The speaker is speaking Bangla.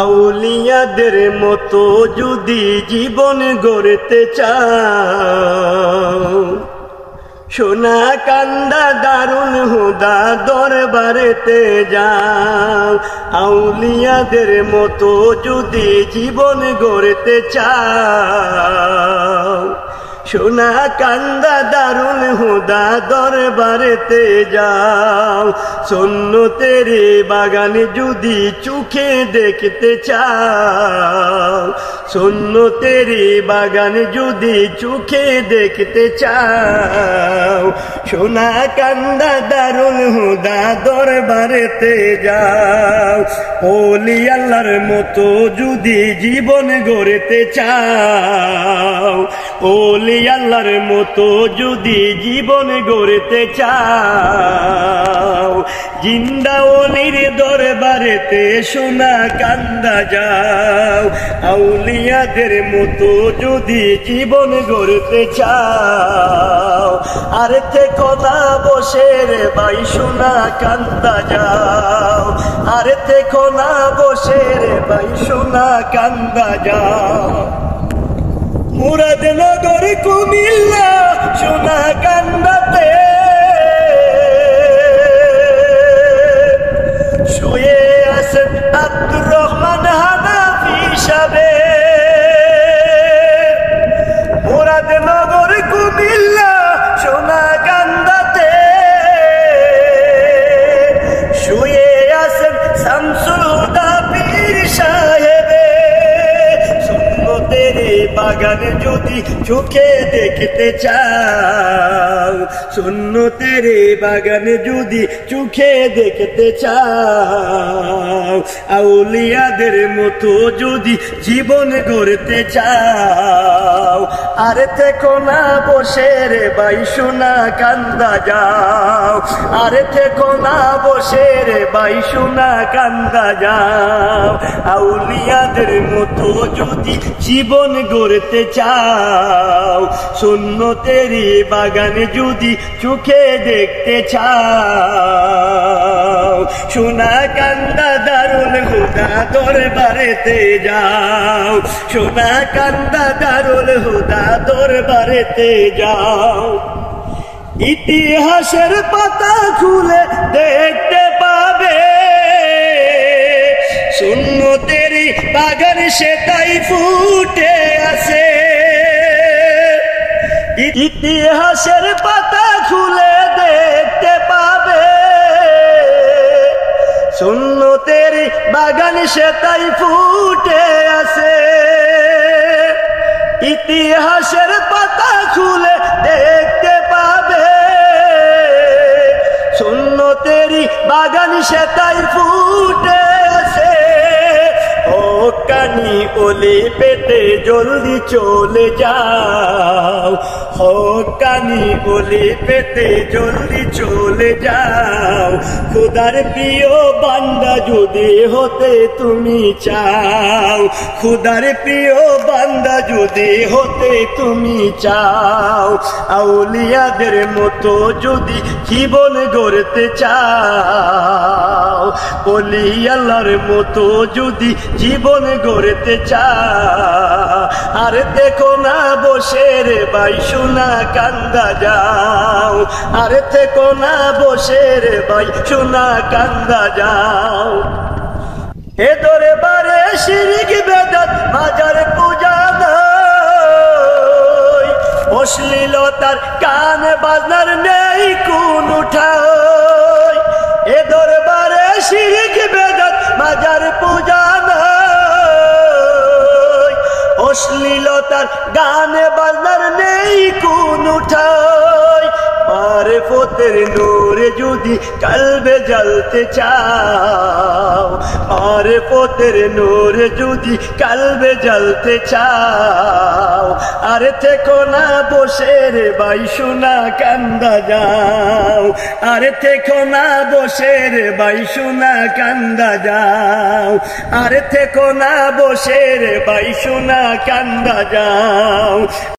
আউলিয়াদের মতো যদি জীবন গড়তে চাও, সোনা কান্দা দারুন হুদা দরবারেতে যাও। আউলিয়াদের মতো যদি জীবন গড়তে চাও, সোনা কান্দা দারুন হুদা দরবারেতে যাও। সুন্নতের বাগান যদি চোখে দেখতে চাও, সুন্নতের বাগান যদি চোখে দেখতে চাও, সোনা কান্দা দারুন হুদা দরবারেতে যাও। ওলি আল্লাহর মতো যদি জীবন গড়তে চাও, ওলি আল্লাহর মতো যদি জীবন গড়তে চাও, জিন্দা ওলির দরবারেতে সোনা কান্দা যাও। আউলিয়াদের মতো যদি জীবন গড়তে চাও, আর থেকো না বসে রে ভাই সোনা কান্দা যাও, আর থেকো না বসে রে ভাই সোনা কান্দা যাও। মুরাদনগর কুমিল্লা সোনা কান্দাতে শুয়ে আছেন আব্দুর রহমান হানাফি সাহেব। মুরাদনগর কুমিল্লা সোনা কান্দাতে শুয়ে আছেন শামসুল হুদা পীর সাহেব। সুন্নতের বাগান যদি চোখে দেখতে চাও, সুন্নতের বাগান যদি চোখে দেখতে চাও, আউলিয়াদের মতো যদি জীবন গড়তে চাও, আর থেকো না বসে রে ভাই সোনা কান্দা যাও, আর থেকো না বসে রে ভাই সোনা কান্দা যাও। আউলিয়াদের মতো যদি জীবন গড়তে চাও, সুন্নতের বাগান যদি চোখে দেখতে চাও, সোনা কান্দা দারুন হুদা দরবারেতে যাও, সোনা কান্দা দারুন হুদা দরবারেতে যাও। ইতিহাসের পাতা খুলে দেখতে পাবে, সুন্নতের বাগান সেটাই ফুটে আছে। ইতিহাসের পাতা খুলে দেখতে পাবে, সুন্নতের বাগান সেটাই ফুটে আছে। ইতিহাসের পাতা খুলে দেখতে পাবে, সুন্নতের বাগান সেটাই ফুটে আছে। হক্কানি ওলি পেতে জলদি চলে যাও, হক্কানি ওলি পেতে জলদি চলে যাও। খুদার প্রিয় বান্দা যদি হতে তুমি চাও, খুদার প্রিয় বান্দা যদি হতে তুমি চাও, আউলিয়াদের মতো যদি জীবন গড়তে চাও, ওলি আল্লাহর মতো যদি জীবন গড়তে চাও, আর দেখো না বসে রে ভাই সোনা কান্দা যাও, আর থেকো না বসে রে ভাই সোনা কান্দা যাও। এ দরবারে শিরক বেদাত মাজার পূজা নয়, অশ্লীলতার গান বাজনার নেই কোন ঠাঁই। এ দরবারে শিরক বেদাত মাজার পূজা নয়, অশ্লীলতার গান বাজনার নেই কোন ঠাঁই। মারিফতের নূর যদি কলবে জ্বলতে চাও, মারিফতের নূর যদি কলবে জ্বলতে চাও, আর থেকো না বসে রে ভাই সোনা কান্দা যাও, আর থেকো না বসে রে ভাই সোনা কান্দা যাও, আর থেকো না বসে রে ভাই সোনা কান্দা যাও।